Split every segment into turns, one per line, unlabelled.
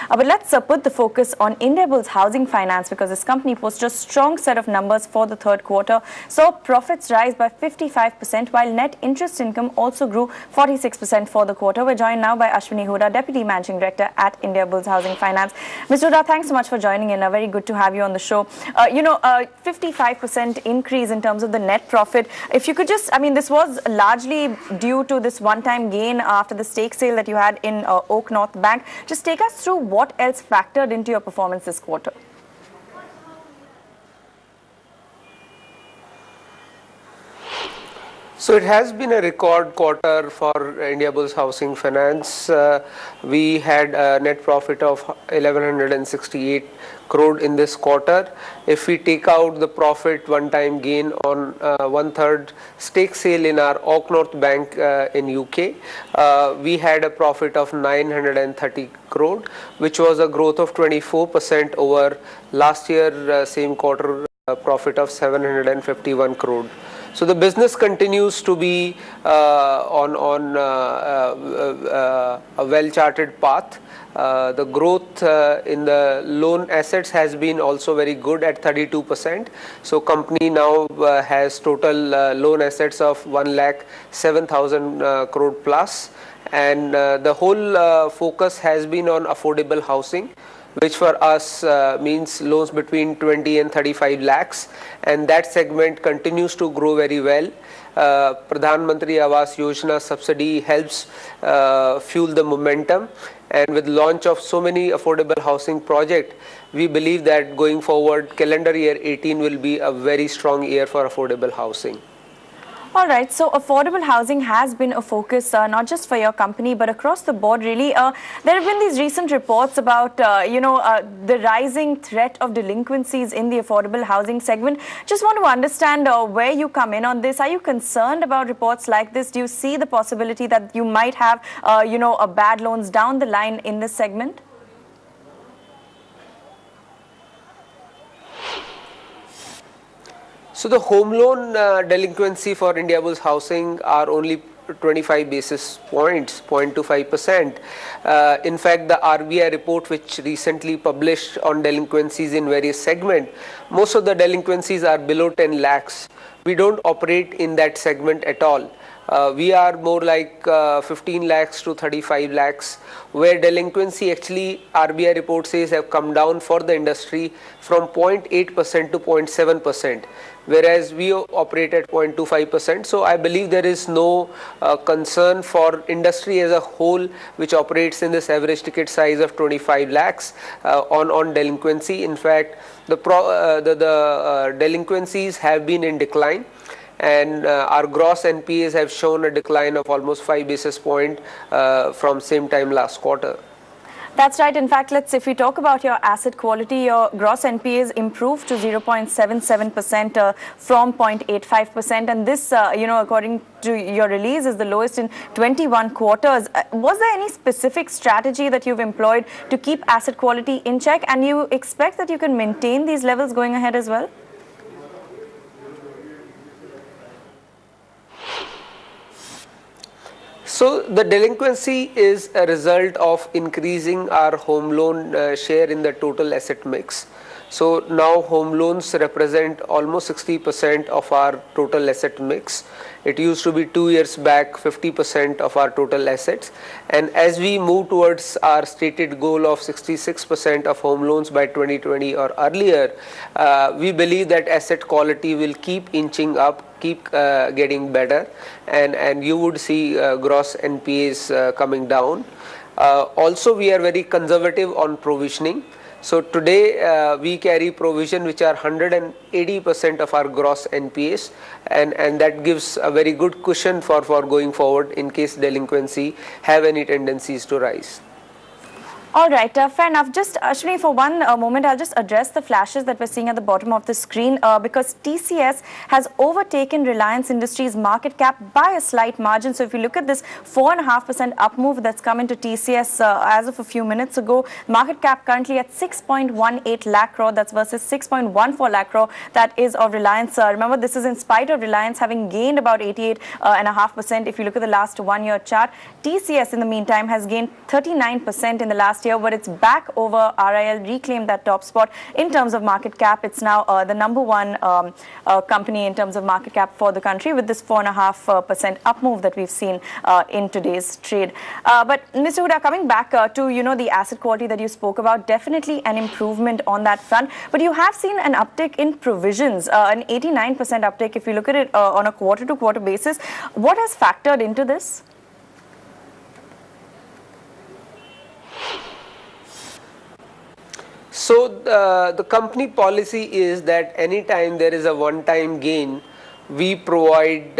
But let's put the focus on Indiabulls Housing Finance, because this company posted a strong set of numbers for the third quarter. So profits rise by 55%, while net interest income also grew 46% for the quarter. We're joined now by Ashwini Hooda, Deputy Managing Director at Indiabulls Housing Finance. Mr. Hooda, thanks so much for joining in. Very good to have you on the show. 55% increase in terms of the net profit. If you could just, this was largely due to this one-time gain after the stake sale that you had in Oak North Bank. Just take us through what else factored into your performance this quarter.
So it has been a record quarter for Indiabulls Housing Finance. We had a net profit of 1168 crore in this quarter. If we take out the profit one-time gain on one-third stake sale in our Oak North Bank in UK, we had a profit of 930 crore, which was a growth of 24% over last year same quarter profit of 751 crore. So the business continues to be on a well-charted path. The growth in the loan assets has been also very good at 32%. So company now has total loan assets of 1,07,000 crore plus, and the whole focus has been on affordable housing, which for us means loans between 20 and 35 lakhs, and that segment continues to grow very well. Pradhan Mantri Awas Yojana subsidy helps fuel the momentum, and with launch of so many affordable housing projects, we believe that going forward calendar year 18 will be a very strong year for affordable housing.
All right, so affordable housing has been a focus not just for your company but across the board really. There have been these recent reports about the rising threat of delinquencies in the affordable housing segment. Just want to understand where you come in on this. Are you concerned about reports like this? Do you see the possibility that you might have bad loans down the line in this segment?
So the home loan delinquency for Indiabulls Housing are only 25 basis points, 0.25%. In fact, the RBI report which recently published on delinquencies in various segments, most of the delinquencies are below 10 lakhs. We don't operate in that segment at all. We are more like 15 lakhs to 35 lakhs, where delinquency actually RBI report says have come down for the industry from 0.8% to 0.7%, whereas we operate at 0.25%. So I believe there is no concern for industry as a whole, which operates in this average ticket size of 25 lakhs on delinquency. In fact, the delinquencies have been in decline, and our gross NPAs have shown a decline of almost 5 basis points from same time last quarter.
That's right. In fact, if we talk about your asset quality, your gross NPAs improved to 0.77% from 0.85%. And this, according to your release, is the lowest in 21 quarters. Was there any specific strategy that you've employed to keep asset quality in check? And you expect that you can maintain these levels going ahead as well?
So the delinquency is a result of increasing our home loan share in the total asset mix. So now home loans represent almost 60% of our total asset mix. It used to be 2 years back 50% of our total assets. And as we move towards our stated goal of 66% of home loans by 2020 or earlier, we believe that asset quality will keep inching up, keep getting better, and you would see gross NPAs coming down. Also, we are very conservative on provisioning. So today we carry provision which are 180% of our gross NPAs, and that gives a very good cushion for going forward in case delinquency have any tendencies to rise.
All right, fair enough. Just, Ashwini, for one moment, I'll just address the flashes that we're seeing at the bottom of the screen because TCS has overtaken Reliance Industries' market cap by a slight margin. So if you look at this 4.5% up move that's come into TCS as of a few minutes ago, market cap currently at 6.18 lakh crore. That's versus 6.14 lakh crore that is of Reliance. Remember, this is in spite of Reliance having gained about 88.5%. If you look at the last 1 year chart, TCS in the meantime has gained 39% in the last last year, but it's back over. RIL reclaimed that top spot in terms of market cap. It's now the number one company in terms of market cap for the country, with this 4.5% up move that we've seen in today's trade. But Mr. Hooda, coming back to the asset quality that you spoke about, definitely an improvement on that front. But you have seen an uptick in provisions, an 89% uptick if you look at it on a quarter-to-quarter basis. What has factored into this?
So the company policy is that anytime there is a one-time gain, we provide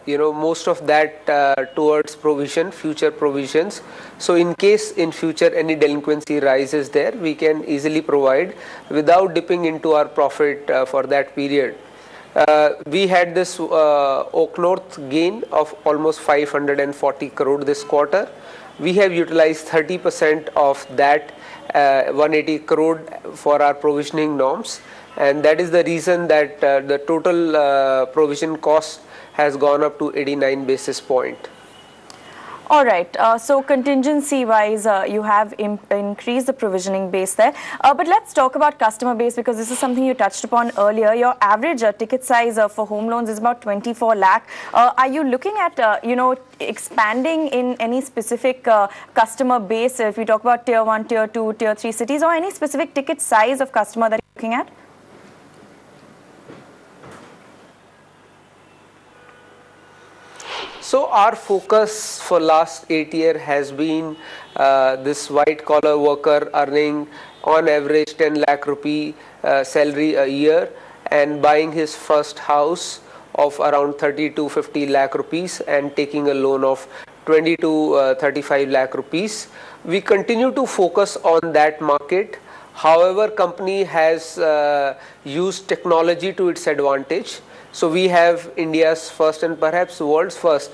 most of that towards future provisions. So in case in future any delinquency rises there, we can easily provide without dipping into our profit for that period. We had this Oak North gain of almost 540 crore this quarter. We have utilized 30% of that 180 crore for our provisioning norms, and that is the reason that the total provision cost has gone up to 89 basis point.
All right. So contingency-wise, you have increased the provisioning base there. But let's talk about customer base, because this is something you touched upon earlier. Your average ticket size for home loans is about 24 lakh. Are you looking at, expanding in any specific customer base? If we talk about tier 1, tier 2, tier 3 cities, or any specific ticket size of customer that you're looking at?
So our focus for last 8 years has been this white collar worker earning on average 10 lakh rupee salary a year and buying his first house of around 30 to 50 lakh rupees and taking a loan of 20 to 35 lakh rupees. We continue to focus on that market. However, company has used technology to its advantage. So we have India's first and perhaps world's first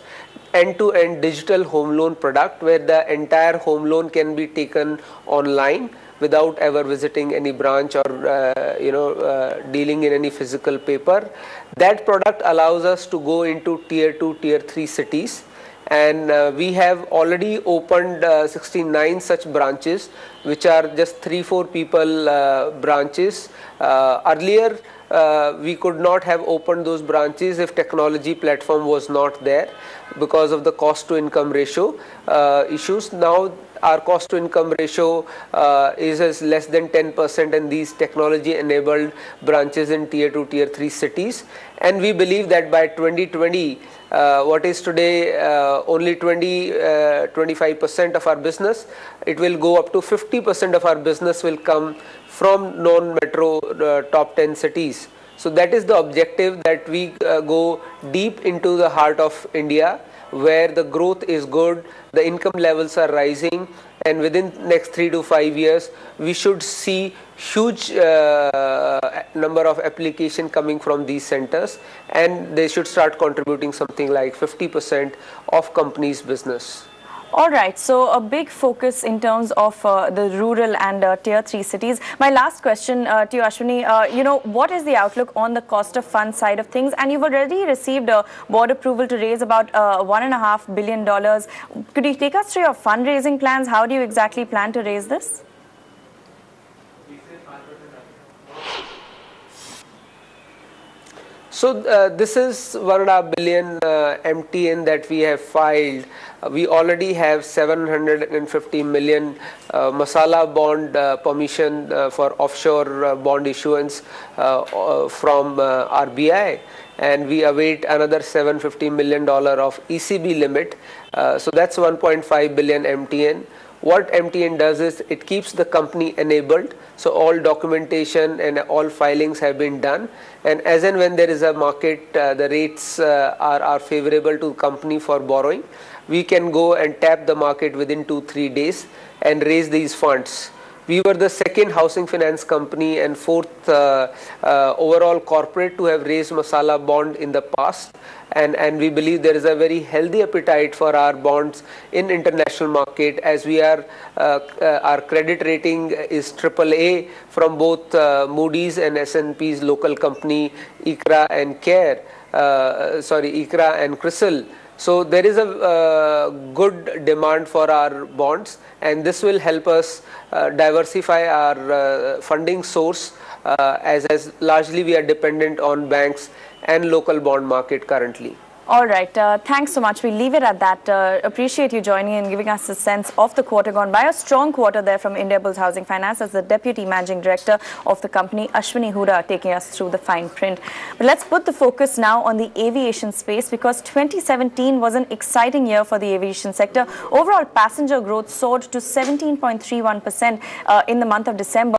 end-to-end digital home loan product, where the entire home loan can be taken online without ever visiting any branch or dealing in any physical paper. That product allows us to go into tier 2, tier 3 cities, and we have already opened 69 such branches, which are just 3-4 people branches. Earlier we could not have opened those branches if technology platform was not there because of the cost to income ratio issues. Now our cost to income ratio is less than 10% in these technology enabled branches in tier 2, tier 3 cities, and we believe that by 2020 what is today only 25% of our business, it will go up to 50% of our business will come from non-metro top 10 cities. So that is the objective, that we go deep into the heart of India, where the growth is good, the income levels are rising, and within next 3 to 5 years we should see huge number of application coming from these centers, and they should start contributing something like 50% of companies' business.
All right, so a big focus in terms of the rural and tier 3 cities. My last question to you, Ashwini, what is the outlook on the cost of funds side of things? And you've already received board approval to raise about $1.5 billion. Could you take us through your fundraising plans? How do you exactly plan to raise this?
So this is $1.5 billion MTN that we have filed. We already have 750 million masala bond permission for offshore bond issuance from RBI, and we await another $750 million of ECB limit. So that's 1.5 billion MTN. What MTN does is it keeps the company enabled, so all documentation and all filings have been done, and as and when there is a market, the rates are favorable to company for borrowing, we can go and tap the market within 2-3 days and raise these funds. We were the second housing finance company and fourth overall corporate to have raised masala bond in the past, and we believe there is a very healthy appetite for our bonds in international market, as we are our credit rating is AAA from both Moody's and S&P's local company ICRA and ICRA and CRISIL. So there is a good demand for our bonds, and this will help us diversify our funding source, as largely we are dependent on banks and local bond market currently.
All right. Thanks so much. We'll leave it at that. Appreciate you joining and giving us a sense of the quarter gone by. A strong quarter there from Indiabulls Housing Finance as the Deputy Managing Director of the company, Ashwini Hooda, taking us through the fine print. But let's put the focus now on the aviation space, because 2017 was an exciting year for the aviation sector. Overall passenger growth soared to 17.31% in the month of December.